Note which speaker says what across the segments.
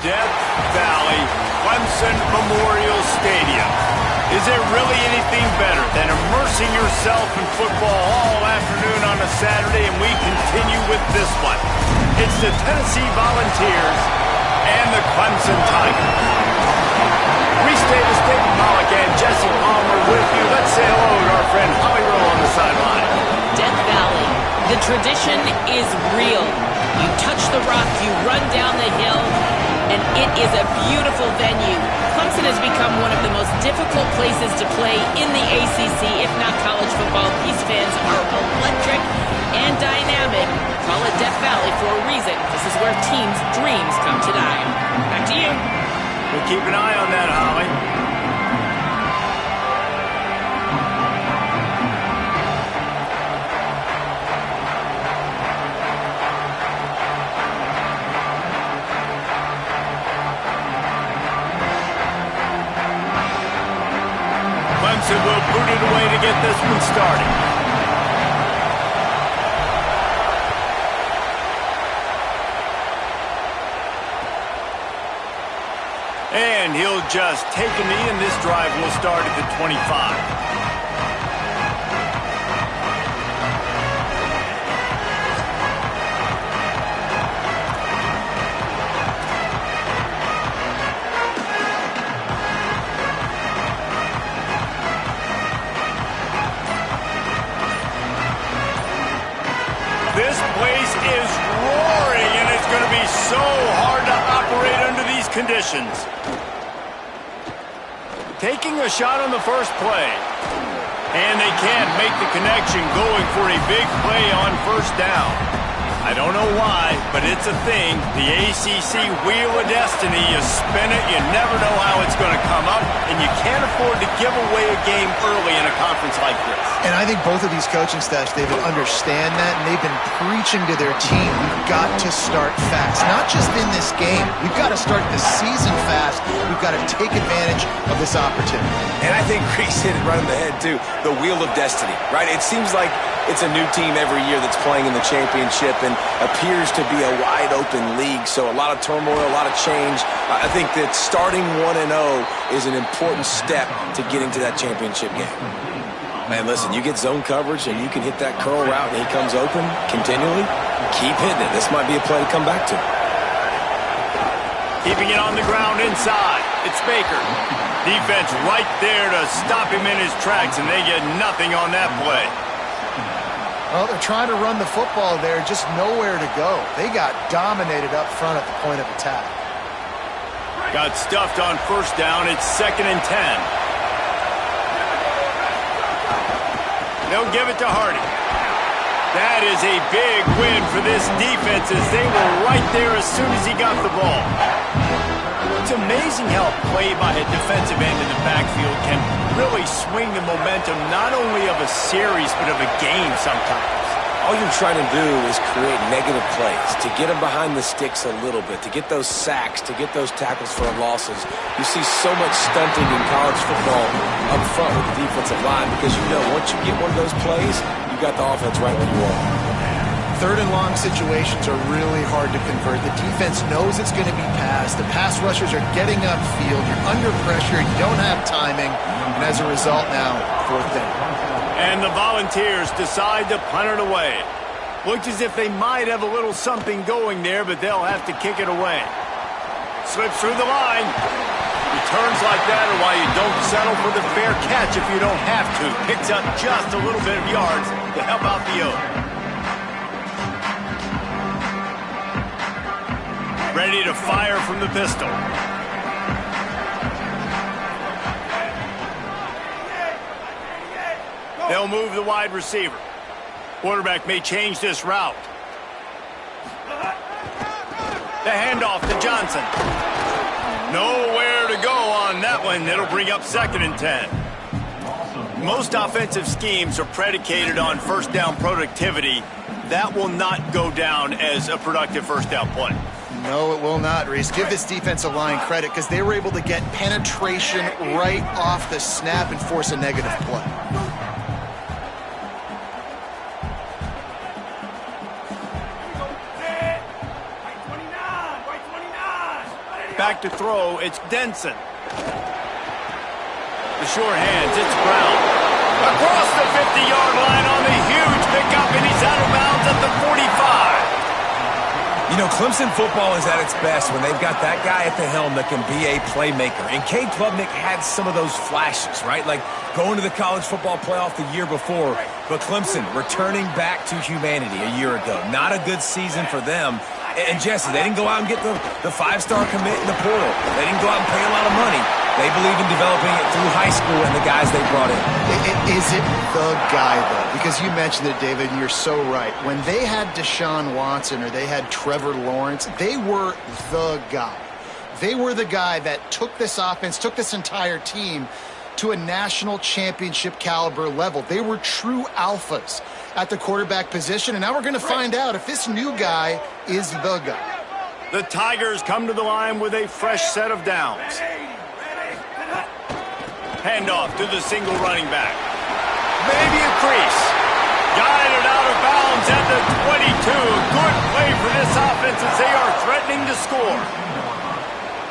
Speaker 1: Death Valley Clemson Memorial Stadium. Is there really anything better than immersing yourself in football all afternoon on a Saturday? And we continue with this one. It's the Tennessee Volunteers and the Clemson Tigers. Reese Davis, David Pollock, and Jesse Palmer with you. Let's say hello to our friend Holly Rowe on the sideline.
Speaker 2: Death Valley, the tradition is real. You touch the rock, you run down the hill, and it is a beautiful venue. Clemson has become one of the most difficult places to play in the ACC, if not college football. These fans are electric and dynamic. Call it Death Valley for a reason. This is where teams' dreams come to die. Back to you.
Speaker 1: We'll keep an eye on that, Holly. Clemson will boot it away to get this one started. And he'll just take a knee, and this drive will start at the 25. This place is roaring, and it's going to be so hard to operate under these conditions. Taking a shot on the first play. And they can't make the connection, going for a big play on first down. I don't know why, but it's a thing. The ACC Wheel of Destiny, you spin it, you never know how it's going to come up, and you can't afford to give away a game early in a conference like this.
Speaker 3: And I think both of these coaching staffs, David, understand that, and they've been preaching to their team, we've got to start fast. Not just in this game. We've got to start the season fast. We've got to take advantage of this opportunity.
Speaker 4: And I think Reese hit it right on the head, too. The Wheel of Destiny, right? It seems like it's a new team every year that's playing in the championship and appears to be a wide-open league. So a lot of turmoil, a lot of change. I think that starting 1-0 is an important step to getting to that championship game. Man, listen, you get zone coverage and you can hit that curl route and he comes open continually. Keep hitting it. This might be a play to come back to.
Speaker 1: Keeping it on the ground inside. It's Baker. Defense right there to stop him in his tracks, and they get nothing on that play.
Speaker 3: Well, they're trying to run the football there, just nowhere to go. They got dominated up front at the point of attack.
Speaker 1: Got stuffed on first down. It's 2nd and 10. They'll give it to Hardy. That is a big win for this defense, as they were right there as soon as he got the ball. It's amazing how a play by a defensive end in the backfield can really swing the momentum not only of a series but of a game sometimes.
Speaker 4: All you're trying to do is create negative plays, to get them behind the sticks a little bit, to get those sacks, to get those tackles for losses. You see so much stunting in college football up front with the defensive line because you know once you get one of those plays, you got the offense right where you want.
Speaker 3: 3rd and long situations are really hard to convert. The defense knows it's going to be passed. The pass rushers are getting upfield. You're under pressure. You don't have timing. And as a result now, 4th down.
Speaker 1: And the Volunteers decide to punt it away. Looks as if they might have a little something going there, but they'll have to kick it away. Slips through the line. Returns like that are why you don't settle for the fair catch if you don't have to. Picks up just a little bit of yards to help out the O. Ready to fire from the pistol. They'll move the wide receiver. Quarterback may change this route. The handoff to Johnson. Nowhere to go on that one. It'll bring up 2nd and 10. Most offensive schemes are predicated on first down productivity. That will not go down as a productive first down play.
Speaker 3: No, it will not, Reese. Give this defensive line credit because they were able to get penetration right off the snap and force a negative play.
Speaker 1: Back to throw, it's Denson. The short hands, it's Brown. Across the 50-yard line on the huge pickup, and he's out of bounds at the 45.
Speaker 4: You know, Clemson football is at its best when they've got that guy at the helm that can be a playmaker. And Cade Klubnik had some of those flashes, right? Like going to the college football playoff the year before. But Clemson returning back to humanity a year ago. Not a good season for them. And Jesse, they didn't go out and get the five-star commit in the portal. They didn't go out and pay a lot of money. They believe in developing it through high school and the guys they brought in.
Speaker 3: Is it the guy, though? Because you mentioned it, David, and you're so right. When they had Deshaun Watson or they had Trevor Lawrence, they were the guy. They were the guy that took this offense, took this entire team to a national championship caliber level. They were true alphas at the quarterback position, and now we're going to find out if this new guy is the guy.
Speaker 1: The Tigers come to the line with a fresh set of downs. Handoff to the single running back. Maybe a crease. Guided out of bounds at the 22. Good play for this offense as they are threatening to score.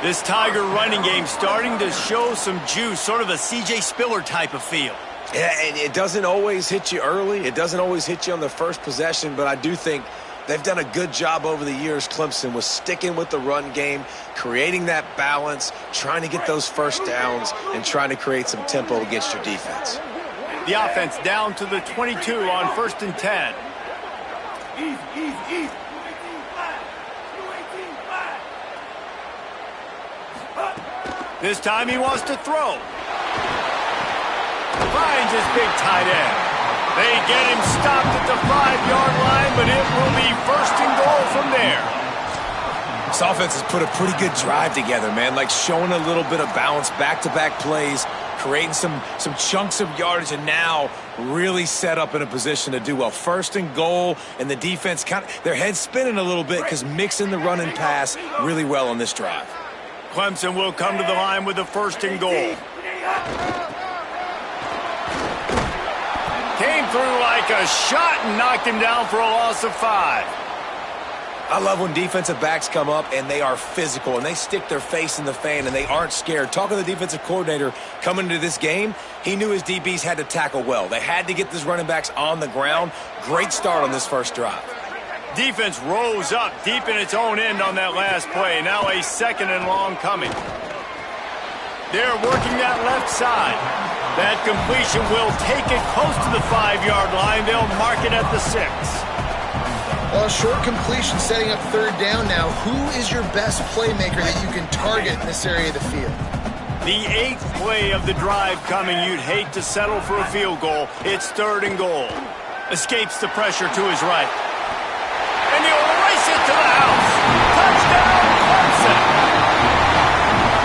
Speaker 1: This Tiger running game starting to show some juice, sort of a C.J. Spiller type of feel.
Speaker 4: Yeah, and it doesn't always hit you early. It doesn't always hit you on the first possession, but I do think they've done a good job over the years, Clemson, with sticking with the run game, creating that balance, trying to get those first downs, and trying to create some tempo against your defense.
Speaker 1: The offense down to the 22 on 1st and 10. This time he wants to throw. Finds his big tight end. They get him stopped at the 5-yard line, but it will be 1st and goal from there.
Speaker 4: This offense has put a pretty good drive together, man, like showing a little bit of balance, back-to-back plays, creating some chunks of yardage, and now really set up in a position to do well. 1st and goal, and the defense, their head's spinning a little bit because mixing the run and pass really well on this drive.
Speaker 1: Clemson will come to the line with the 1st and goal. Came through like a shot and knocked him down for a loss of 5.
Speaker 4: I love when defensive backs come up and they are physical and they stick their face in the fan and they aren't scared. Talking to the defensive coordinator coming into this game, he knew his DBs had to tackle well. They had to get these running backs on the ground. Great start on this first drive.
Speaker 1: Defense rose up deep in its own end on that last play. Now a 2nd and long coming. They're working that left side. That completion will take it close to the 5-yard line. They'll mark it at the 6.
Speaker 3: Well, a short completion setting up 3rd down now. Who is your best playmaker that you can target in this area of the field?
Speaker 1: The 8th play of the drive coming. You'd hate to settle for a field goal. It's 3rd and goal. Escapes the pressure to his right. And he'll race it to the house. Touchdown, Clemson.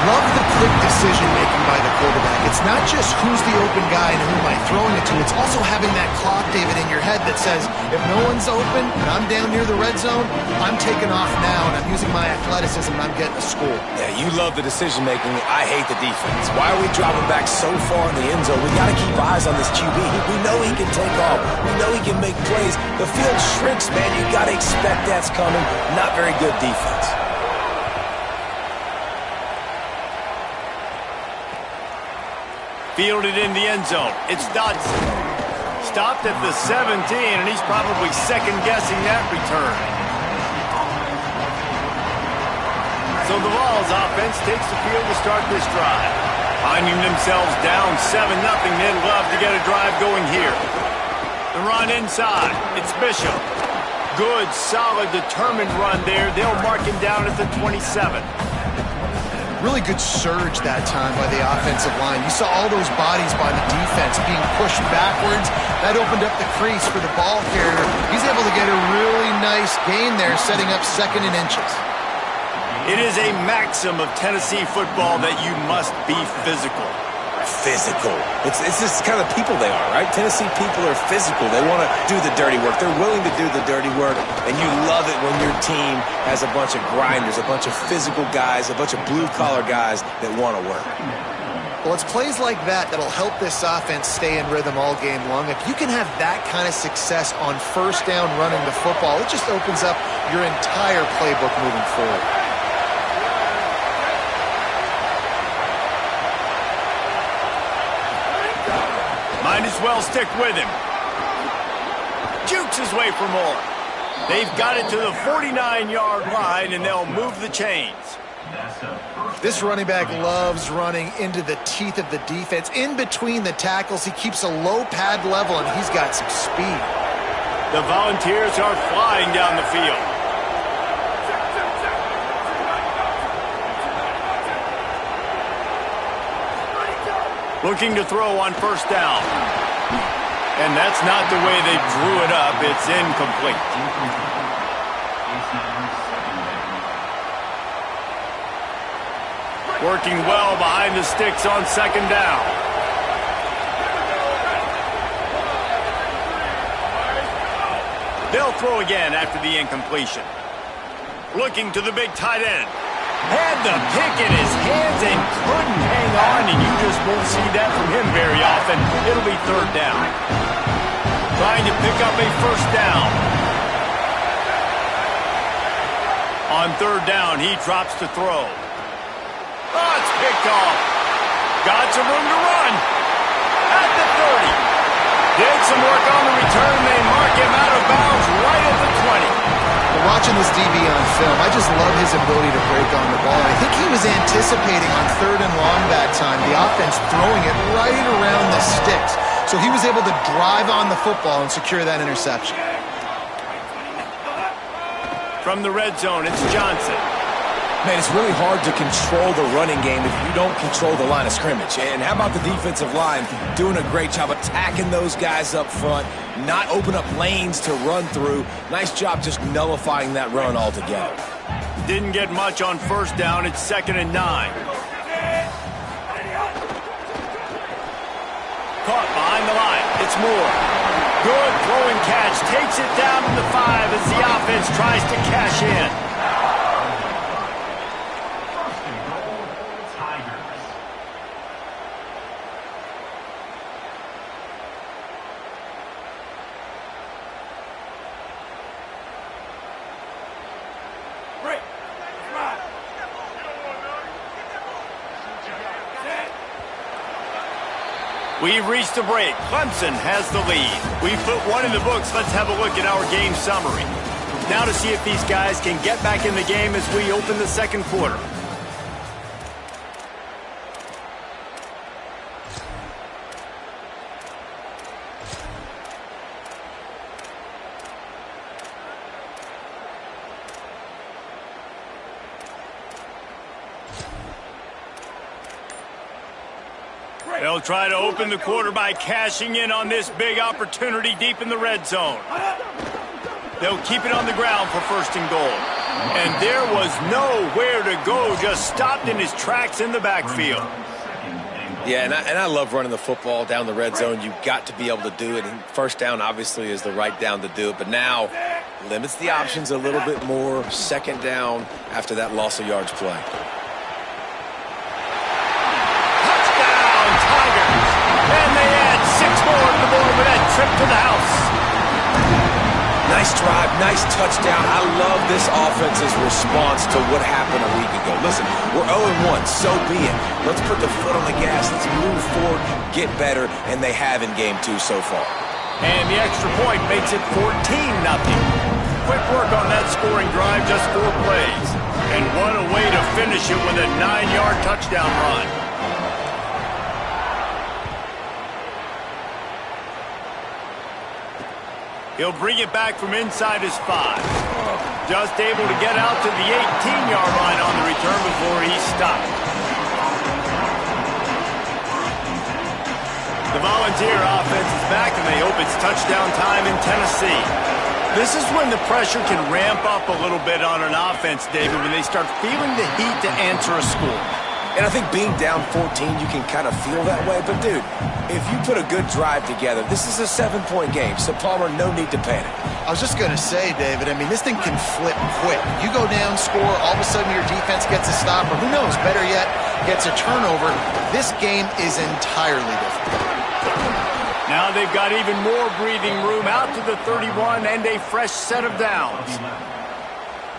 Speaker 3: Love the quick decision-making by the quarterback. It's not just who's the open guy and who am I throwing it to. It's also having that clock, David, in your head that says, if no one's open and I'm down near the red zone, I'm taking off now and I'm using my athleticism and I'm getting a score.
Speaker 4: Yeah, you love the decision-making. I hate the defense. Why are we dropping back so far in the end zone? We got to keep eyes on this QB. We know he can take off. We know he can make plays. The field shrinks, man. You got to expect that's coming. Not very good defense.
Speaker 1: Fielded in the end zone. It's Dodson. Stopped at the 17, and he's probably second-guessing that return. So the Vols offense takes the field to start this drive. Finding themselves down 7-0, they'd love to get a drive going here. The run inside. It's Bishop. Good, solid, determined run there. They'll mark him down at the 27.
Speaker 3: Really good surge that time by the offensive line. You saw all those bodies by the defense being pushed backwards. That opened up the crease for the ball carrier. He's able to get a really nice gain there, setting up 2nd and inches.
Speaker 1: It is a maxim of Tennessee football that you must be physical.
Speaker 4: Physical. It's just kind of people they are, right? Tennessee people are physical. They want to do the dirty work. They're willing to do the dirty work, and you love it when your team has a bunch of grinders, a bunch of physical guys, a bunch of blue-collar guys that want to work.
Speaker 3: Well, it's plays like that that'll help this offense stay in rhythm all game long. If you can have that kind of success on 1st down running the football, it just opens up your entire playbook moving forward.
Speaker 1: Might as well stick with him. Jukes his way for more. They've got it to the 49-yard line, and they'll move the chains.
Speaker 3: This running back loves running into the teeth of the defense. In between the tackles, he keeps a low pad level, and he's got some speed.
Speaker 1: The Volunteers are flying down the field. Looking to throw on first down. And that's not the way they drew it up. It's incomplete. Working well behind the sticks on second down. They'll throw again after the incompletion. Looking to the big tight end. Had the pick in his hands and couldn't hang on, and you just won't see that from him very often. It'll be third down. Trying to pick up a first down. On third down, he drops to throw. Oh, it's picked off. Got some room to run. At the 30. Did some work on the return. They mark him out of bounds right at the 20.
Speaker 3: Watching this DB on film, I just love his ability to break on the ball. I think he was anticipating on third and long that time, the offense throwing it right around the sticks. So he was able to drive on the football and secure that interception.
Speaker 1: From the red zone, it's Johnson.
Speaker 4: Man, it's really hard to control the running game if you don't control the line of scrimmage. And how about the defensive line doing a great job attacking those guys up front, not open up lanes to run through. Nice job just nullifying that run altogether.
Speaker 1: Didn't get much on first down. It's 2nd and 9. Caught behind the line. It's Moore. Good throwing catch. Takes it down to the 5 as the offense tries to cash in. We've reached a break. Clemson has the lead. We've put one in the books. Let's have a look at our game summary. Now to see if these guys can get back in the game as we open the second quarter. They'll try to open the quarter by cashing in on this big opportunity deep in the red zone. They'll keep it on the ground for first and goal. And there was nowhere to go, just stopped in his tracks in the backfield.
Speaker 4: Yeah, and I love running the football down the red zone. You've got to be able to do it. And first down, obviously, is the right down to do it. But now, limits the options a little bit more. Second down after that loss of yards play.
Speaker 1: And they add 6 more to the board with that trip to the house.
Speaker 4: Nice drive, nice touchdown. I love this offense's response to what happened a week ago. Listen, we're 0-1, so be it. Let's put the foot on the gas. Let's move forward, get better, and they have in Game 2 so far.
Speaker 1: And the extra point makes it 14-0. Quick work on that scoring drive, just 4 plays. And what a way to finish it with a 9-yard touchdown run. He'll bring it back from inside his 5. Just able to get out to the 18-yard line on the return before he stopped. The Volunteer offense is back, and they hope it's touchdown time in Tennessee. This is when the pressure can ramp up a little bit on an offense, David, when they start feeling the heat to answer a score.
Speaker 4: And I think being down 14, you can kind of feel that way. But, dude, if you put a good drive together, this is a 7-point game. So, Palmer, no need to panic.
Speaker 3: I was just going to say, David, I mean, this thing can flip quick. You go down, score, all of a sudden your defense gets a stop, or who knows, better yet, gets a turnover. This game is entirely different.
Speaker 1: Now they've got even more breathing room out to the 31 and a fresh set of downs.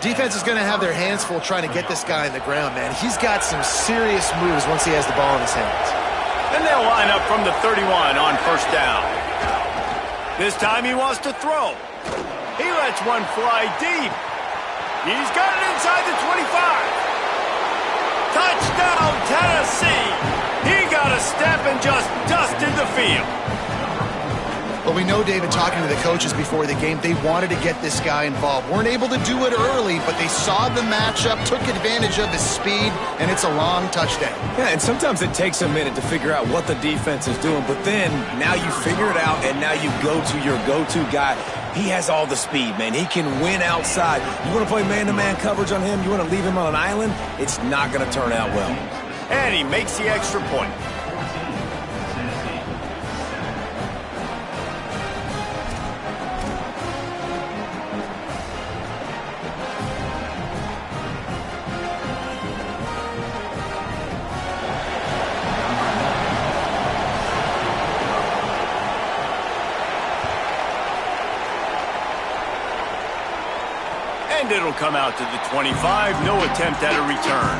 Speaker 3: Defense is going to have their hands full trying to get this guy in the ground, man. He's got some serious moves once he has the ball in his hands.
Speaker 1: And they'll line up from the 31 on first down. This time he wants to throw. He lets one fly deep. He's got it inside the 25. Touchdown, Tennessee. He got a step and just dusted the field.
Speaker 3: Well, we know, David, talking to the coaches before the game, they wanted to get this guy involved. Weren't able to do it early, but they saw the matchup, took advantage of his speed, and it's a long touchdown.
Speaker 4: Yeah, and sometimes it takes a minute to figure out what the defense is doing, but then now you figure it out, and now you go to your go-to guy. He has all the speed, man. He can win outside. You want to play man-to-man coverage on him? You want to leave him on an island? It's not going to turn out well.
Speaker 1: And he makes the extra point. And it'll come out to the 25. No attempt at a return.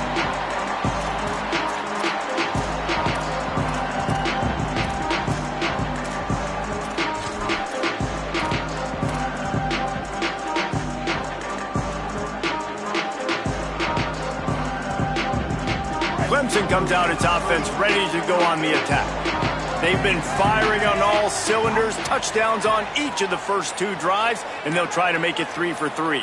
Speaker 1: Clemson comes out its offense ready to go on the attack. They've been firing on all cylinders, touchdowns on each of the first two drives, and they'll try to make it 3 for 3.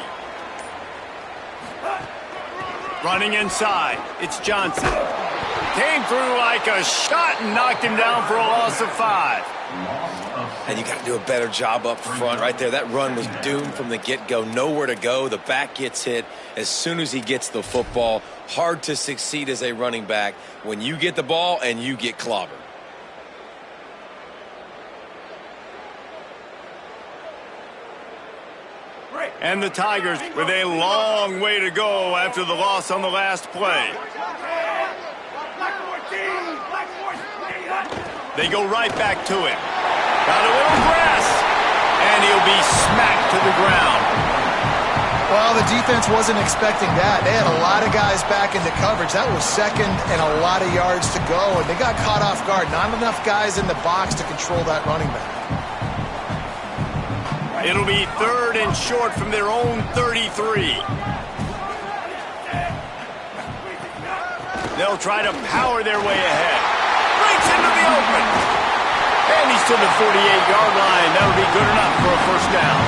Speaker 1: Running inside, it's Johnson. Came through like a shot and knocked him down for a loss of 5.
Speaker 4: And you got to do a better job up front right there. That run was doomed from the get-go. Nowhere to go. The back gets hit as soon as he gets the football. Hard to succeed as a running back when you get the ball and you get clobbered.
Speaker 1: And the Tigers with a long way to go after the loss on the last play. They go right back to him. Got a little grass, and he'll be smacked to the ground.
Speaker 3: Well, the defense wasn't expecting that. They had a lot of guys back into coverage. That was second and a lot of yards to go, and they got caught off guard. Not enough guys in the box to control that running back.
Speaker 1: It'll be 3rd and short from their own 33. They'll try to power their way ahead. Breaks into the open. And he's to the 48-yard line. That'll be good enough for a first down.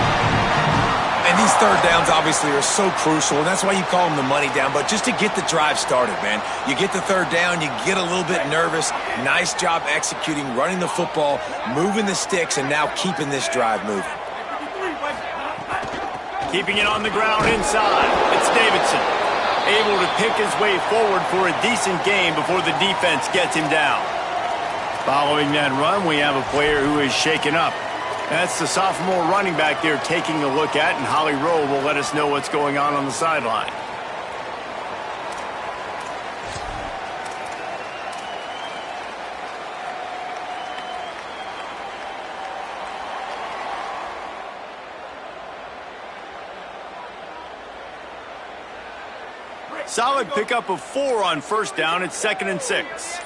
Speaker 4: And these third downs obviously are so crucial, and that's why you call them the money down. But just to get the drive started, man, you get the third down, you get a little bit nervous. Nice job executing, running the football, moving the sticks, and now keeping this drive moving.
Speaker 1: Keeping it on the ground inside. It's Davidson. Able to pick his way forward for a decent gain before the defense gets him down. Following that run, we have a player who is shaken up. That's the sophomore running back they're taking a look at, and Holly Rowe will let us know what's going on the sideline. Solid pickup of 4 on first down. It's 2nd and 6.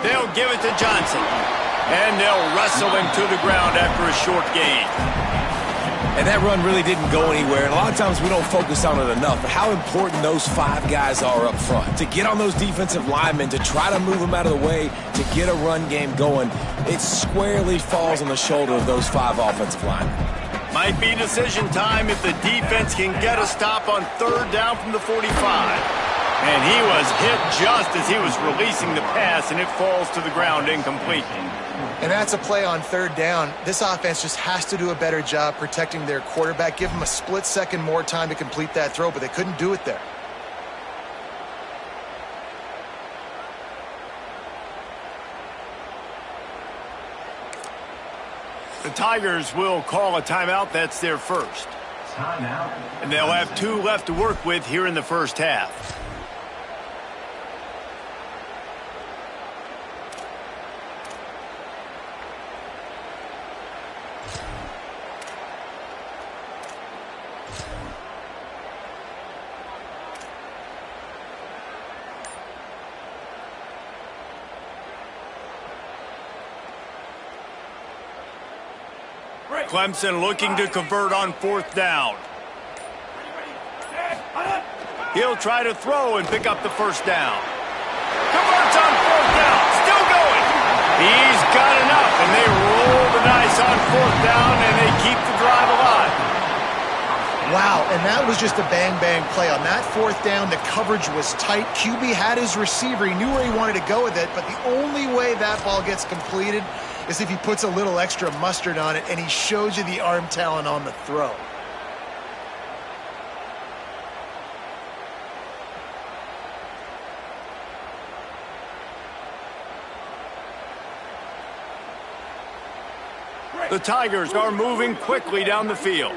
Speaker 1: They'll give it to Johnson. And they'll wrestle him to the ground after a short gain.
Speaker 4: And that run really didn't go anywhere. And a lot of times we don't focus on it enough. But how important those 5 guys are up front. To get on those defensive linemen, to try to move them out of the way, to get a run game going, it squarely falls on the shoulder of those 5 offensive linemen.
Speaker 1: Might be decision time if the defense can get a stop on 3rd down from the 45. And he was hit just as he was releasing the pass, and it falls to the ground incomplete.
Speaker 3: And that's a play on 3rd down. This offense just has to do a better job protecting their quarterback. Give him a split second more time to complete that throw, but they couldn't do it there.
Speaker 1: The Tigers will call a timeout. That's their first. And they'll have 2 left to work with here in the first half. Clemson looking to convert on 4th down. He'll try to throw and pick up the 1st down. Converts on 4th down. Still going. He's got enough, and they roll the dice on 4th down, and they keep the drive alive.
Speaker 3: Wow, and that was just a bang-bang play. On that 4th down, the coverage was tight. QB had his receiver. He knew where he wanted to go with it, but the only way that ball gets completed is if he puts a little extra mustard on it, and he shows you the arm talent on the throw.
Speaker 1: The Tigers are moving quickly down the field.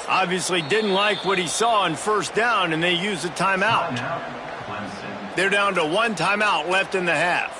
Speaker 1: Obviously didn't like what he saw on 1st down, and they used a timeout. They're down to 1 timeout left in the half.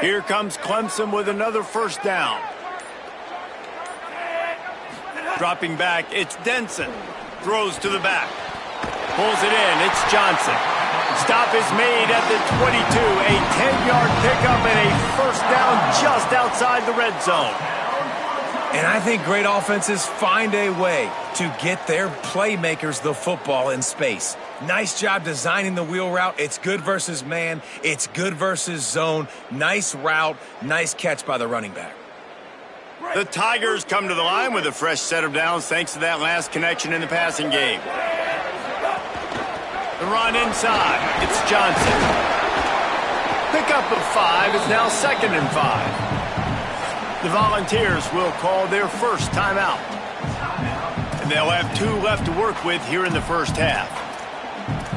Speaker 1: Here comes Clemson with another 1st down. Dropping back, it's Denson. Throws to the back. Pulls it in, it's Johnson. Stop is made at the 22. A 10-yard pickup and a 1st down just outside the red zone.
Speaker 4: And I think great offenses find a way to get their playmakers the football in space. Nice job designing the wheel route. It's good versus man. It's good versus zone. Nice route. Nice catch by the running back.
Speaker 1: The Tigers come to the line with a fresh set of downs thanks to that last connection in the passing game. The run inside. It's Johnson. Pickup of 5 is now 2nd and 5. The Volunteers will call their 1st timeout. And they'll have 2 left to work with here in the 1st half.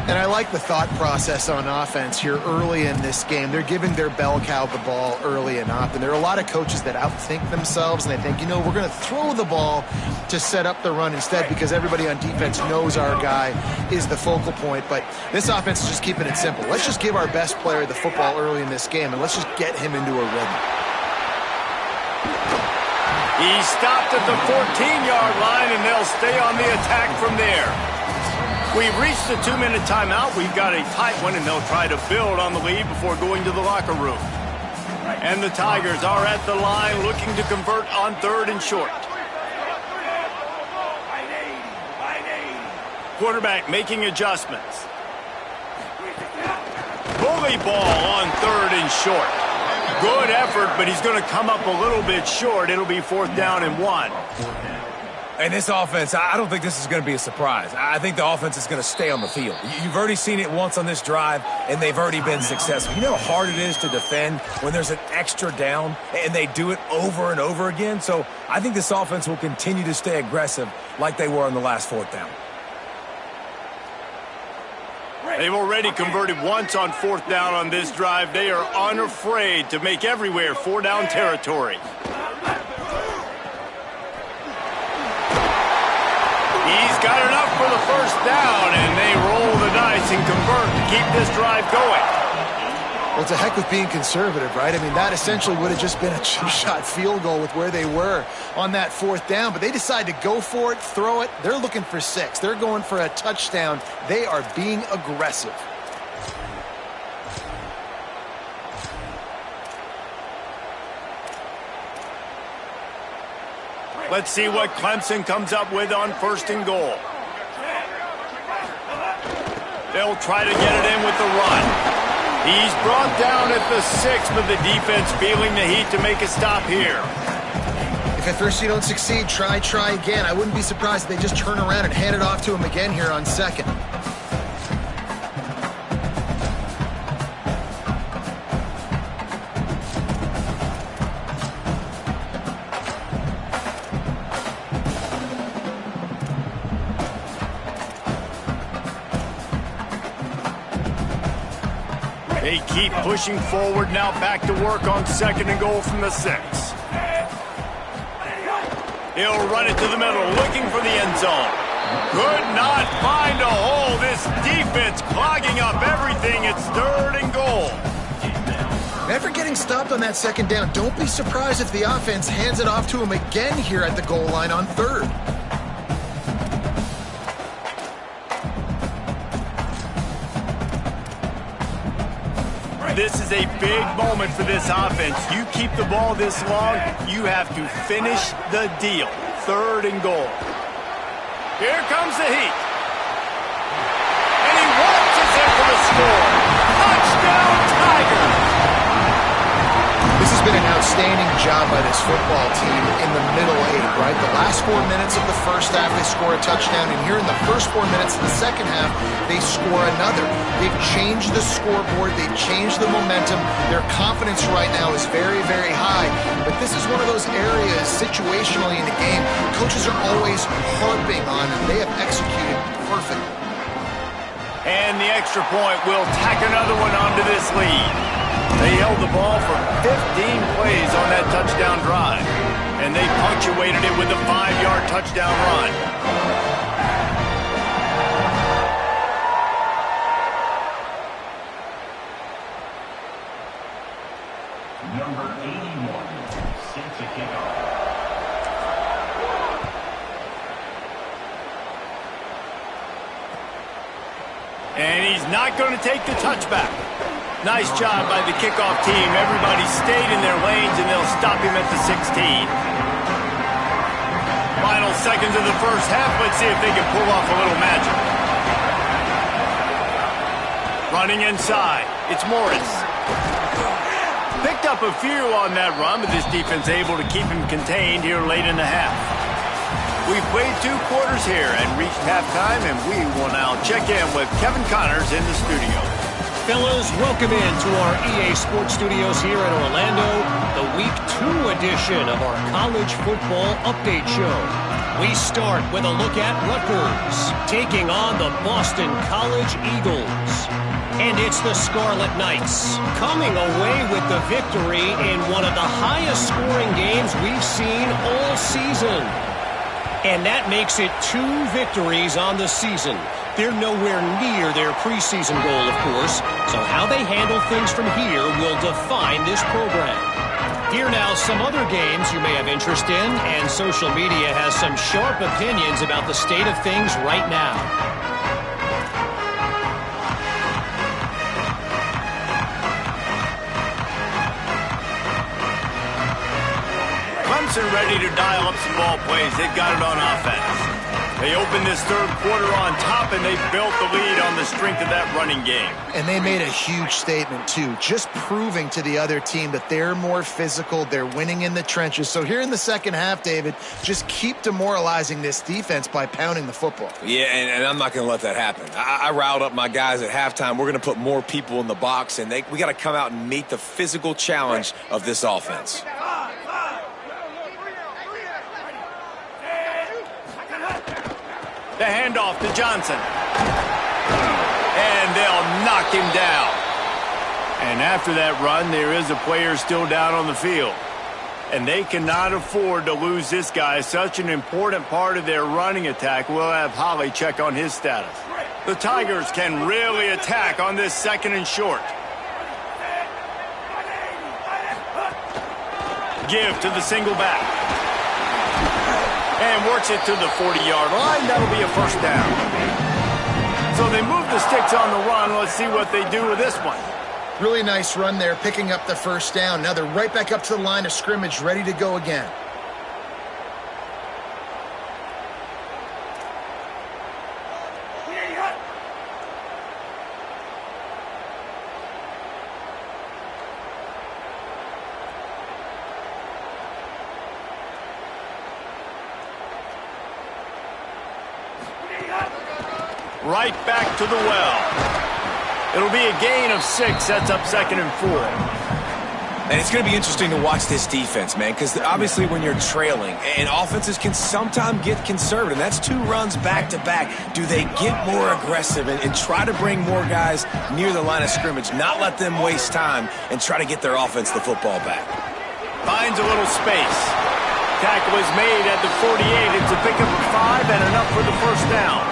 Speaker 3: And I like the thought process on offense here early in this game. They're giving their bell cow the ball early enough. And there are a lot of coaches that outthink themselves, and they think, you know, we're going to throw the ball to set up the run instead because everybody on defense knows our guy is the focal point. But this offense is just keeping it simple. Let's just give our best player the football early in this game, and let's just get him into a rhythm.
Speaker 1: He stopped at the 14-yard line, and they'll stay on the attack from there. We've reached the 2-minute timeout. We've got a tight one, and they'll try to build on the lead before going to the locker room. And the Tigers are at the line looking to convert on 3rd and short. Quarterback making adjustments. Bully ball on 3rd and short. Good effort, but he's going to come up a little bit short. It'll be 4th down and 1.
Speaker 4: And this offense, I don't think this is going to be a surprise. I think the offense is going to stay on the field. You've already seen it once on this drive, and they've already been successful. You know how hard it is to defend when there's an extra down, and they do it over and over again? So I think this offense will continue to stay aggressive like they were on the last 4th down.
Speaker 1: They've already converted once on 4th down on this drive. They are unafraid to make everywhere 4-down territory. He's got enough for the 1st down, and they roll the dice and convert to keep this drive going.
Speaker 3: Well, it's a heck of being conservative, right? I mean, that essentially would have just been a chip-shot field goal with where they were on that 4th down, but they decide to go for it, throw it. They're looking for 6. They're going for a touchdown. They are being aggressive.
Speaker 1: Let's see what Clemson comes up with on 1st and goal. They'll try to get it in with the run. He's brought down at the 6, but the defense feeling the heat to make a stop here.
Speaker 3: If at first you don't succeed, try again. I wouldn't be surprised if they just turn around and hand it off to him again here on 2nd.
Speaker 1: They keep pushing forward now, back to work on 2nd and goal from the 6. He'll run it to the middle, looking for the end zone. Could not find a hole. This defense clogging up everything. It's 3rd and goal.
Speaker 3: Never getting stopped on that 2nd down. Don't be surprised if the offense hands it off to him again here at the goal line on 3rd.
Speaker 1: This is a big moment for this offense. You keep the ball this long, you have to finish the deal. 3rd and goal. Here comes the heat. And he waltzes in for the score. Touchdown, Tigers!
Speaker 3: This has been an outstanding job by this football team in the middle 8, right? The last 4 minutes of the first half, they score a touchdown, and here in the first 4 minutes of the second half, they score another. They've changed the scoreboard. They've changed the momentum. Their confidence right now is very, very high, but this is one of those areas situationally in the game coaches are always harping on, and they have executed perfectly.
Speaker 1: And the extra point will tack another one onto this lead. They held the ball for 15 plays on that touchdown drive, and they punctuated it with a 5-yard touchdown run.
Speaker 5: Number 81, set to kick off.
Speaker 1: And he's not going to take the touchback. Nice job by the kickoff team. Everybody stayed in their lanes, and they'll stop him at the 16. Final seconds of the first half. Let's see if they can pull off a little magic. Running inside. It's Morris. Picked up a few on that run, but this defense able to keep him contained here late in the half. We've played 2 quarters here and reached halftime, and we will now check in with Kevin Connors in the studio.
Speaker 6: Fellas, welcome into our EA Sports Studios here in Orlando, the Week 2 edition of our College Football Update Show. We start with a look at Rutgers, taking on the Boston College Eagles. And it's the Scarlet Knights, coming away with the victory in one of the highest scoring games we've seen all season. And that makes it 2 victories on the season. They're nowhere near their preseason goal, of course, so how they handle things from here will define this program. Here now, some other games you may have interest in, and social media has some sharp opinions about the state of things right now.
Speaker 1: Clemson ready to dial up some ball plays. They've got it on offense. They opened this 3rd quarter on top, and they built the lead on the strength of that running game.
Speaker 3: And they made a huge statement, too, just proving to the other team that they're more physical, they're winning in the trenches. So here in the second half, David, just keep demoralizing this defense by pounding the football.
Speaker 4: Yeah, and I'm not going to let that happen. I riled up my guys at halftime. We're going to put more people in the box, and we got to come out and meet the physical challenge of this offense.
Speaker 1: The handoff to Johnson. And they'll knock him down. And after that run, there is a player still down on the field. And they cannot afford to lose this guy. Such an important part of their running attack. We'll have Holly check on his status. The Tigers can really attack on this 2nd and short. Give to the single back. And works it to the 40-yard line. That'll be a first down. So they move the sticks on the run. Let's see what they do with this one.
Speaker 3: Really nice run there, picking up the first down. Now they're right back up to the line of scrimmage, ready to go again.
Speaker 1: Right back to the well. It'll be a gain of 6. Sets up 2nd and 4.
Speaker 4: And it's going to be interesting to watch this defense, man, because obviously when you're trailing, and offenses can sometimes get conservative, and that's 2 runs back-to-back. Do they get more aggressive and try to bring more guys near the line of scrimmage, not let them waste time, and try to get their offense the football back?
Speaker 1: Finds a little space. Tackle is made at the 48. It's a pickup of 5 and enough for the first down.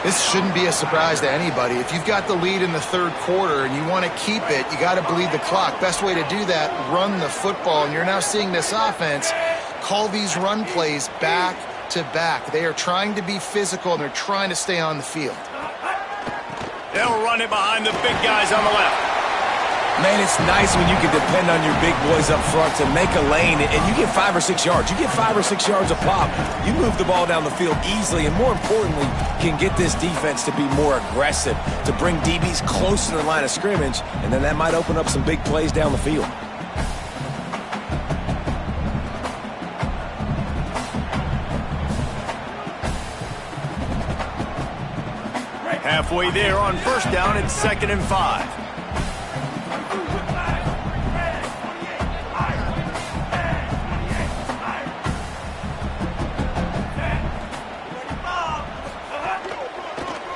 Speaker 3: This shouldn't be a surprise to anybody. If you've got the lead in the third quarter and you want to keep it, you got to bleed the clock. Best way to do that, run the football. And you're now seeing this offense call these run plays back to back. They are trying to be physical, and they're trying to stay on the field.
Speaker 1: They'll run it behind the big guys on the left.
Speaker 4: Man, it's nice when you can depend on your big boys up front to make a lane, and you get 5 or 6 yards. You get 5 or 6 yards a pop. You move the ball down the field easily, and more importantly, can get this defense to be more aggressive, to bring DBs close to the line of scrimmage, and then that might open up some big plays down the field.
Speaker 1: Halfway there on first down, it's 2nd and 5.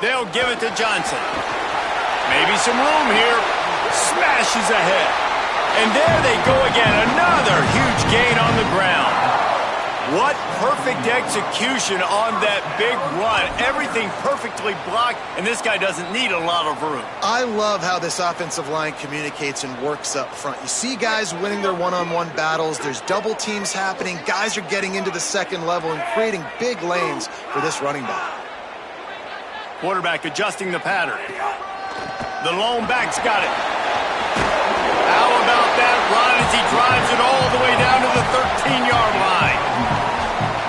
Speaker 1: They'll give it to Johnson. Maybe some room here. Smashes ahead. And there they go again. Another huge gain on the ground. What perfect execution on that big run. Everything perfectly blocked, and this guy doesn't need a lot of room.
Speaker 3: I love how this offensive line communicates and works up front. You see guys winning their one-on-one battles. There's double teams happening. Guys are getting into the second level and creating big lanes for this running back.
Speaker 1: Quarterback adjusting the pattern. The lone back's got it. How about that run as he drives it all the way down to the 13-yard line?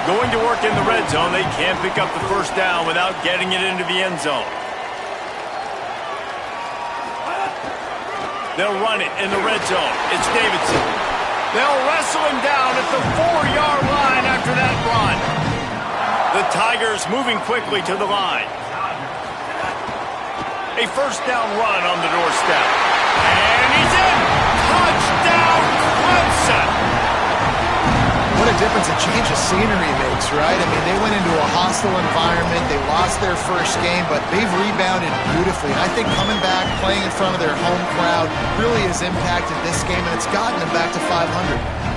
Speaker 1: Going to work in the red zone. They can't pick up the first down without getting it into the end zone. They'll run it in the red zone. It's Davidson. They'll wrestle him down at the 4-yard line after that run. The Tigers moving quickly to the line. A first down run on the doorstep. And he's in! Touchdown, Clemson!
Speaker 3: What a difference a change of scenery makes, right? I mean, they went into a hostile environment. They lost their first game, but they've rebounded beautifully. I think coming back, playing in front of their home crowd really has impacted this game, and it's gotten them back to 500.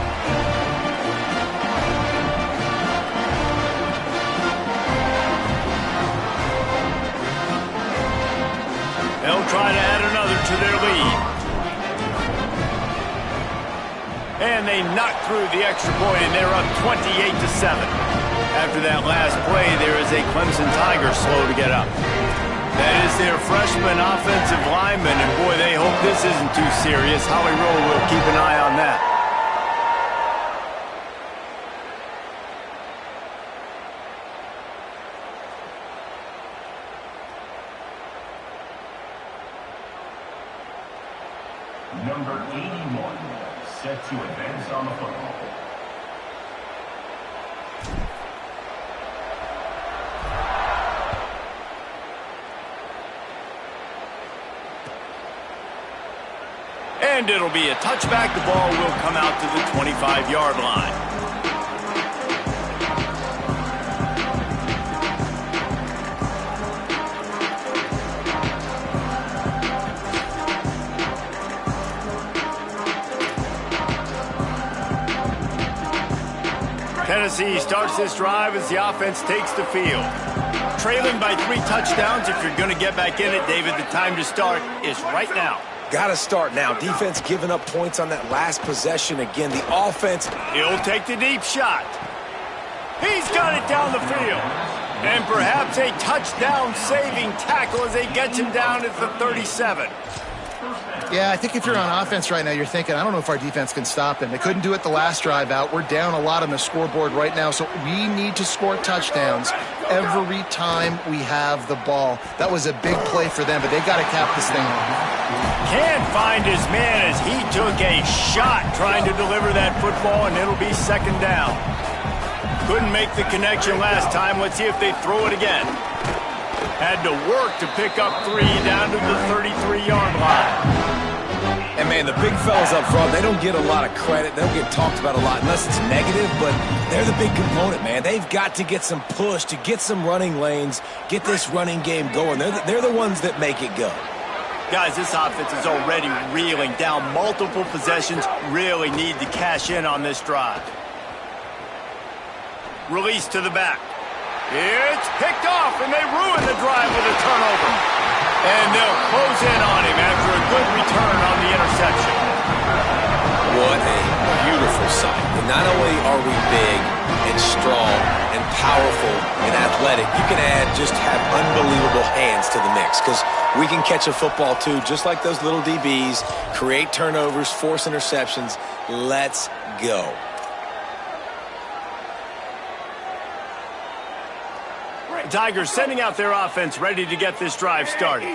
Speaker 1: They'll try to add another to their lead. And they knock through the extra point, and they're up 28-7. After that last play, there is a Clemson Tiger slow to get up. That is their freshman offensive lineman, and boy, they hope this isn't too serious. Howie Rowe will keep an eye on that.
Speaker 5: Number 81, set to advance on the football.
Speaker 1: And it'll be a touchback. The ball will come out to the 25-yard line. Tennessee starts this drive as the offense takes the field. Trailing by 3 touchdowns. If you're going to get back in it, David, the time to start is right now.
Speaker 4: Got to start now. Defense giving up points on that last possession. Again, the offense.
Speaker 1: He'll take the deep shot. He's got it down the field. And perhaps a touchdown-saving tackle as they get him down at the 37.
Speaker 3: Yeah, I think if you're on offense right now, you're thinking, I don't know if our defense can stop them. They couldn't do it the last drive out. We're down a lot on the scoreboard right now, so we need to score touchdowns every time we have the ball. That was a big play for them, but they got to cap this thing off.
Speaker 1: Can't find his man as he took a shot trying to deliver that football, and it'll be second down. Couldn't make the connection last time. Let's see if they throw it again. Had to work to pick up 3 down to the 33-yard line.
Speaker 4: And, man, the big fellas up front, they don't get a lot of credit. They don't get talked about a lot unless it's negative, but they're the big component, man. They've got to get some push, to get some running lanes, get this running game going. They're the ones that make it go.
Speaker 1: Guys, this offense is already reeling down multiple possessions. Really need to cash in on this drive. Release to the back. It's picked off, and they ruin the drive with a turnover. And they'll close in on him after a good return on the interception.
Speaker 4: What a beautiful sight. And not only are we big and strong and powerful and athletic, you can just have unbelievable hands to the mix, because we can catch a football too, just like those little DBs, create turnovers, force interceptions. Let's go.
Speaker 1: Tigers sending out their offense ready to get this drive started.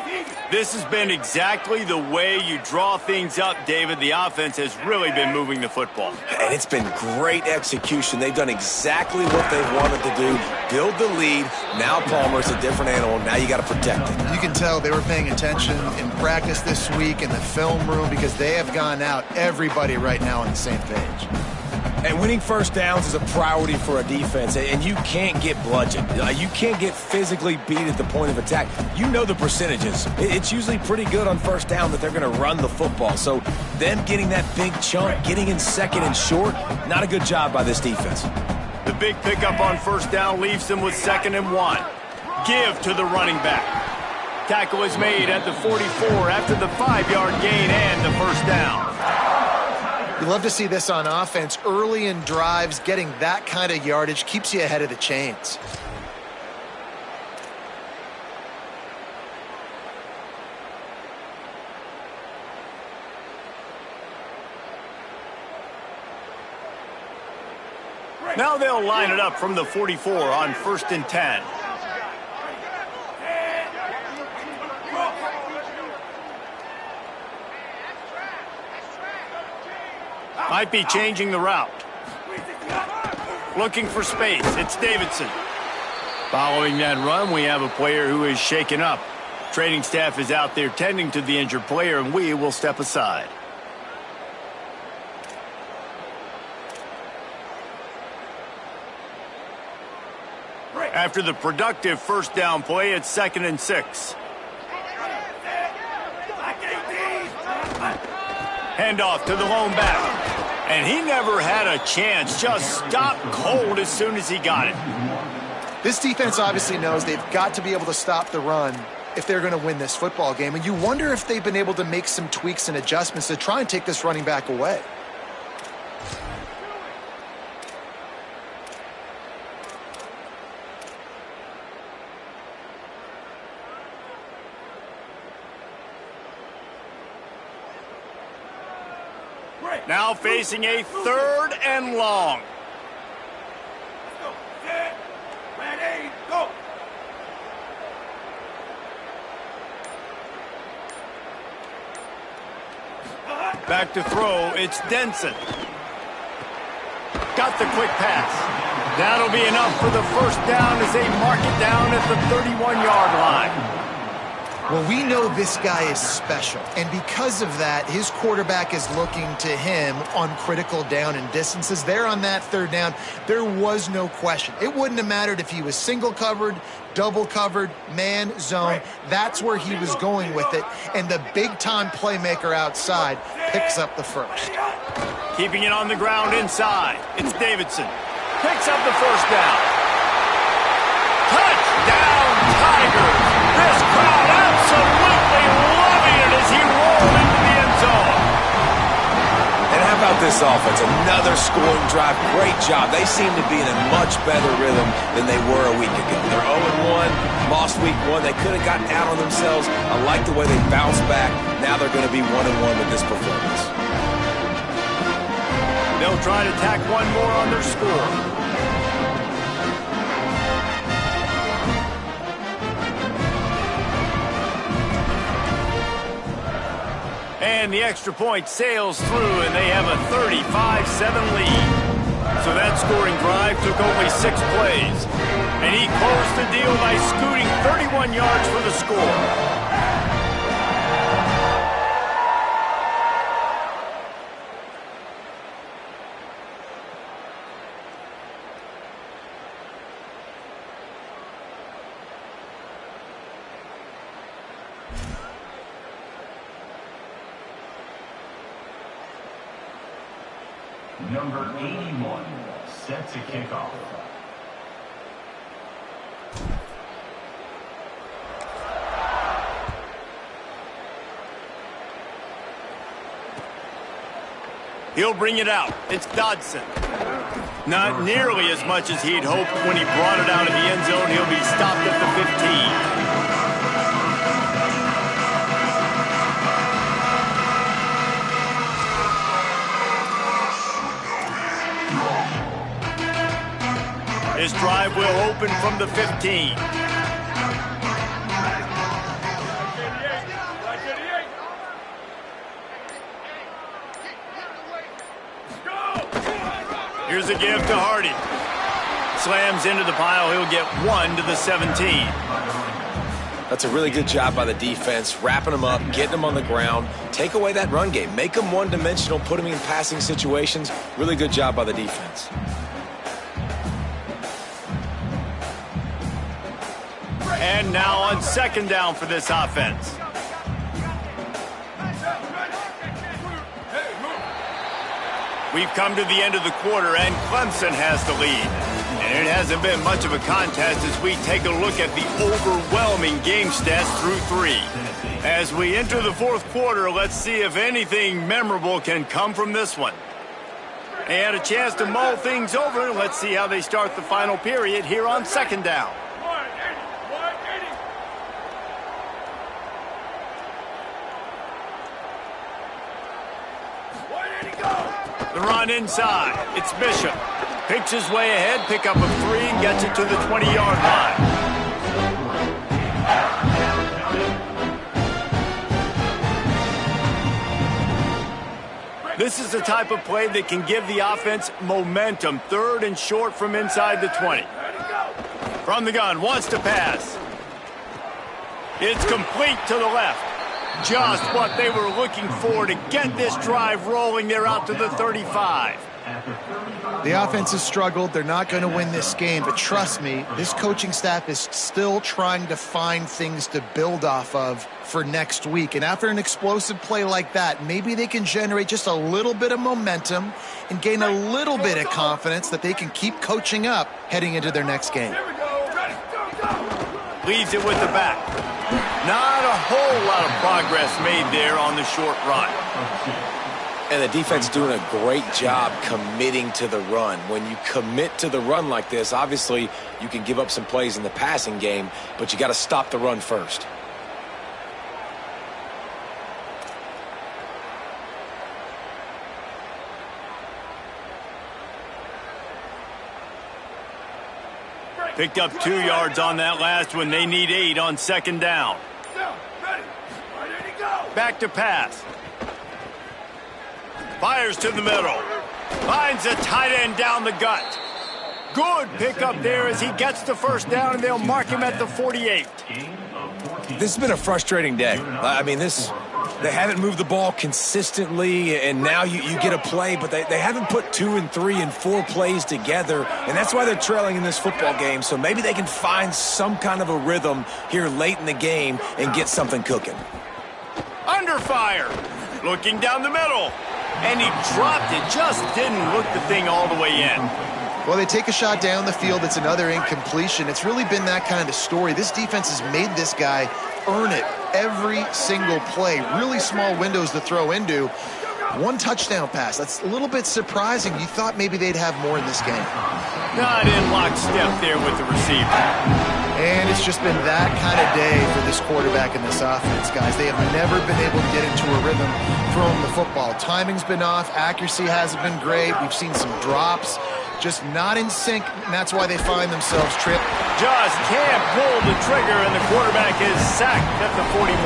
Speaker 1: This has been exactly the way you draw things up, David. The offense has really been moving the football.
Speaker 4: And it's been great execution. They've done exactly what they've wanted to do. Build the lead. Now Palmer's a different animal. Now you got to protect it.
Speaker 3: You can tell they were paying attention in practice this week in the film room, because they have gone out, everybody right now on the same page.
Speaker 4: And winning first downs is a priority for a defense, and you can't get bludgeoned. You can't get physically beat at the point of attack. You know the percentages. It's usually pretty good on first down that they're going to run the football. So them getting that big chunk, getting in second and short, not a good job by this defense.
Speaker 1: The big pickup on first down leaves them with 2nd and 1. Give to the running back. Tackle is made at the 44 after the 5-yard gain and the first down.
Speaker 3: You love to see this on offense. Early in drives, getting that kind of yardage keeps you ahead of the chains.
Speaker 1: Now they'll line it up from the 44 on 1st and 10. Might be changing the route. Looking for space. It's Davidson. Following that run, we have a player who is shaken up. Training staff is out there tending to the injured player, and we will step aside. After the productive first down play, it's 2nd and 6. Handoff to the lone back. And he never had a chance. Just stopped cold as soon as he got it.
Speaker 3: This defense obviously knows they've got to be able to stop the run if they're going to win this football game. And you wonder if they've been able to make some tweaks and adjustments to try and take this running back away.
Speaker 1: Now facing a 3rd and long.
Speaker 5: Ready, go!
Speaker 1: Back to throw, it's Denson. Got the quick pass. That'll be enough for the first down as they mark it down at the 31-yard line.
Speaker 3: Well, we know this guy is special, and because of that, his quarterback is looking to him on critical down and distances. There on that 3rd down, there was no question. It wouldn't have mattered if he was single covered, double covered, man, zone. That's where he was going with it, and the big-time playmaker outside picks up the first.
Speaker 1: Keeping it on the ground inside, it's Davidson. Picks up the first down. Touchdown, Tigers! This crowd absolutely loving it as he rolled into the end zone.
Speaker 4: And how about this offense? Another scoring drive. Great job. They seem to be in a much better rhythm than they were a week ago. They're 0-1, lost week 1. They could have gotten down on themselves. I like the way they bounced back. Now they're going to be 1-1 with this performance.
Speaker 1: They'll try to tack one more on their score. And the extra point sails through, and they have a 35-7 lead. So that scoring drive took only 6 plays. And he closed the deal by scooting 31 yards for the score.
Speaker 5: Number 81, set to kick off.
Speaker 1: He'll bring it out. It's Dodson. Not nearly as much as he'd hoped when he brought it out of the end zone. He'll be stopped at the 15. His drive will open from the 15. Here's a give to Hardy. Slams into the pile. He'll get 1 to the 17.
Speaker 4: That's a really good job by the defense, wrapping them up, getting them on the ground. Take away that run game. Make them one-dimensional, put them in passing situations. Really good job by the defense.
Speaker 1: And now on second down for this offense. We've come to the end of the quarter, and Clemson has the lead. And it hasn't been much of a contest as we take a look at the overwhelming game stats through 3. As we enter the fourth quarter, let's see if anything memorable can come from this one. They had a chance to mull things over. Let's see how they start the final period here on second down. The run inside. It's Bishop. Picks his way ahead, pick up of 3, and gets it to the 20-yard line. This is the type of play that can give the offense momentum. 3rd and short from inside the 20. From the gun, wants to pass. It's complete to the left. Just what they were looking for to get this drive rolling. They're out to the 35.
Speaker 3: The offense has struggled. They're not going to win this game, but trust me, this coaching staff is still trying to find things to build off of for next week. And after an explosive play like that, maybe they can generate just a little bit of momentum and gain a little bit of confidence that they can keep coaching up heading into their next game.
Speaker 1: Leaves it with the back. Not a whole lot of progress made there on the short run.
Speaker 4: And the defense doing a great job committing to the run. When you commit to the run like this, obviously you can give up some plays in the passing game, but you got to stop the run first.
Speaker 1: Picked up 2 yards on that last one. They need 8 on second down. Back to pass. Fires to the middle. Finds a tight end down the gut. Good pickup there as he gets the first down, and they'll mark him at the 48.
Speaker 4: This has been a frustrating day. I mean, they haven't moved the ball consistently, and now you get a play, but they haven't put 2 and 3 and 4 plays together, and that's why they're trailing in this football game. So maybe they can find some kind of a rhythm here late in the game and get something cooking.
Speaker 1: Under fire. Looking down the middle. And he dropped it. Just didn't look the thing all the way in.
Speaker 3: Well, they take a shot down the field. It's another incompletion. It's really been that kind of story. This defense has made this guy earn it every single play. Really small windows to throw into. 1 touchdown pass. That's a little bit surprising. You thought maybe they'd have more in this game.
Speaker 1: Not in lockstep there with the receiver.
Speaker 3: And it's just been that kind of day for this quarterback and this offense, guys. They have never been able to get into a rhythm throwing the football. Timing's been off. Accuracy hasn't been great. We've seen some drops. Just not in sync, and that's why they find themselves tripped.
Speaker 1: Just can't pull the trigger, and the quarterback is sacked at the 41.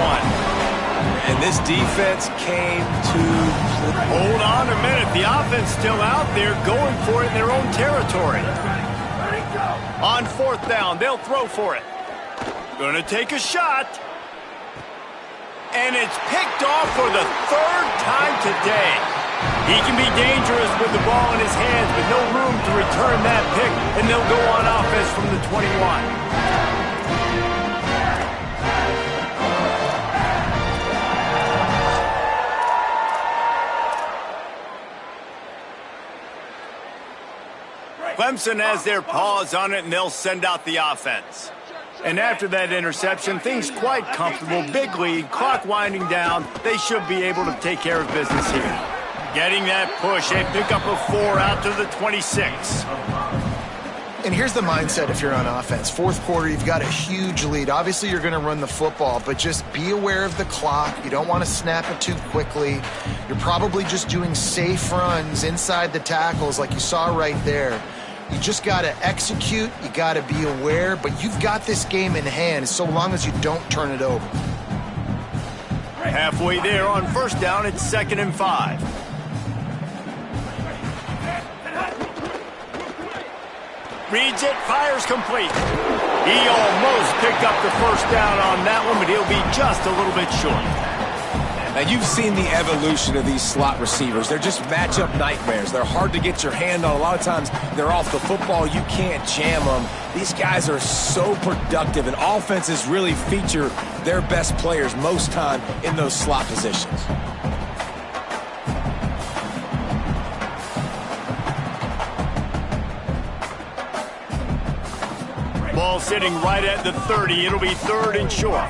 Speaker 4: And this defense came to play.
Speaker 1: Hold on a minute. The offense still out there going for it in their own territory. On 4th down, they'll throw for it. Gonna take a shot. And it's picked off for the 3rd time today. He can be dangerous with the ball in his hands, but no room to return that pick, and they'll go on offense from the 21. Clemson has their paws on it, and they'll send out the offense. And after that interception, things quite comfortable. Big lead, clock winding down. They should be able to take care of business here. Getting that push, they pick up a 4 out to the 26.
Speaker 3: And here's the mindset if you're on offense. Fourth quarter, you've got a huge lead. Obviously, you're going to run the football, but just be aware of the clock. You don't want to snap it too quickly. You're probably just doing safe runs inside the tackles like you saw right there. You just got to execute. You got to be aware, but you've got this game in hand so long as you don't turn it over.
Speaker 1: Halfway there on first down, it's 2nd and 5. Reads it, fires complete. He almost picked up the first down on that one, but he'll be just a little bit short.
Speaker 4: Now, you've seen the evolution of these slot receivers. They're just matchup nightmares. They're hard to get your hand on. A lot of times, they're off the football. You can't jam them. These guys are so productive, and offenses really feature their best players most time in those slot positions.
Speaker 1: Ball sitting right at the 30. It'll be 3rd and short.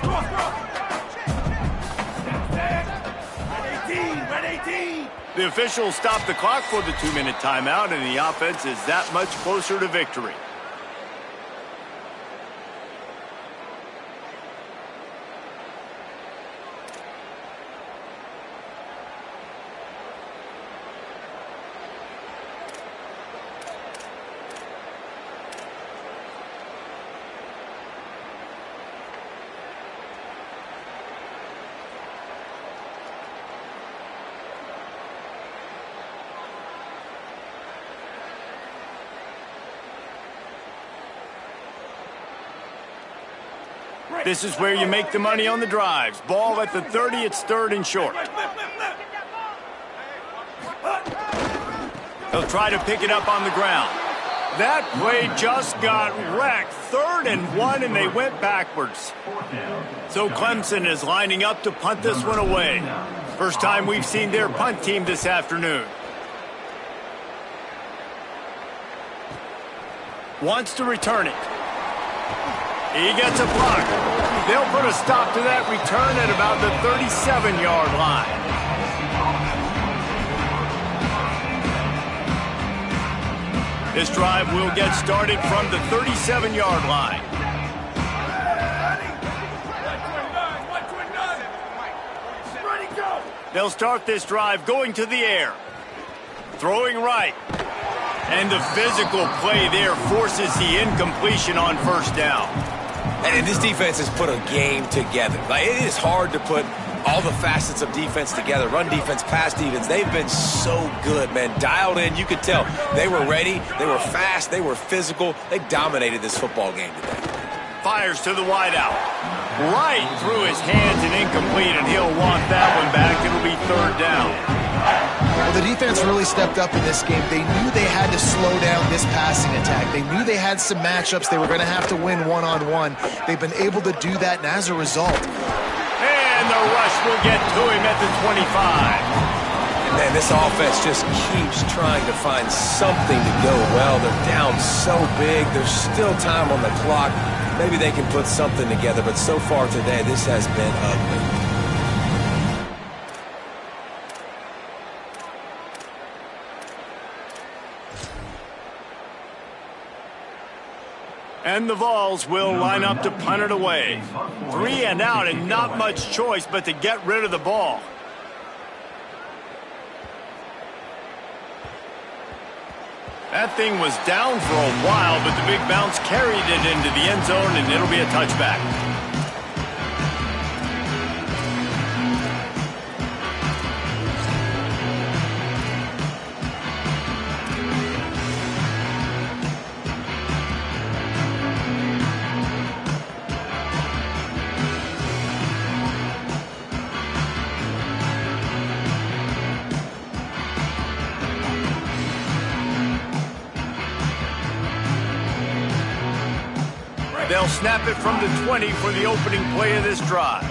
Speaker 1: The officials stop the clock for the 2-minute timeout, and the offense is that much closer to victory. This is where you make the money on the drives. Ball at the 30, it's 3rd and short. He'll try to pick it up on the ground. That play just got wrecked. 3rd and 1, and they went backwards. So Clemson is lining up to punt this one away. First time we've seen their punt team this afternoon. Wants to return it. He gets a block. They'll put a stop to that return at about the 37-yard line. This drive will get started from the 37-yard line. They'll start this drive going to the air. Throwing right. And the physical play there forces the incompletion on first down.
Speaker 4: And this defense has put a game together. Like, it is hard to put all the facets of defense together. Run defense, pass defense. They've been so good, man. Dialed in. You could tell they were ready. They were fast. They were physical. They dominated this football game today.
Speaker 1: Fires to the wideout. Right through his hands and incomplete, and he'll want that one back. It'll be 3rd down.
Speaker 3: Well, the defense really stepped up in this game. They knew they had to slow down this passing attack. They knew they had some matchups they were going to have to win one-on-one. They've been able to do that, and as a result.
Speaker 1: And the rush will get to him at the 25.
Speaker 4: And man, this offense just keeps trying to find something to go well. They're down so big. There's still time on the clock. Maybe they can put something together, but so far today, this has been ugly.
Speaker 1: And the Vols will line up to punt it away. 3 and out, and not much choice but to get rid of the ball. That thing was down for a while, but the big bounce carried it into the end zone, and it'll be a touchback. They'll snap it from the 20 for the opening play of this drive.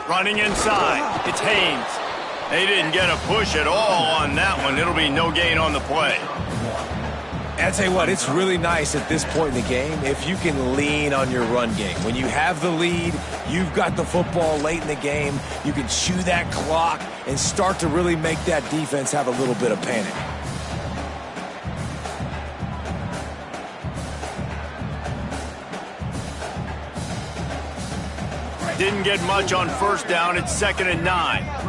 Speaker 1: Running inside, it's Haynes. They didn't get a push at all on that one. It'll be no gain on the play.
Speaker 4: I'll tell you what, it's really nice at this point in the game if you can lean on your run game. When you have the lead, you've got the football late in the game, you can chew that clock and start to really make that defense have a little bit of panic.
Speaker 1: Didn't get much on first down. It's 2nd and 9.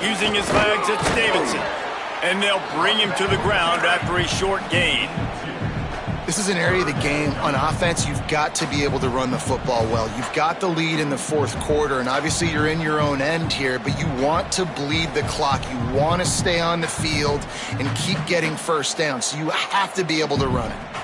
Speaker 1: Using his legs, it's Davidson. And they'll bring him to the ground after a short gain.
Speaker 3: This is an area of the game on offense you've got to be able to run the football well. You've got the lead in the 4th quarter, and obviously you're in your own end here, but you want to bleed the clock. You want to stay on the field and keep getting first down, so you have to be able to run it.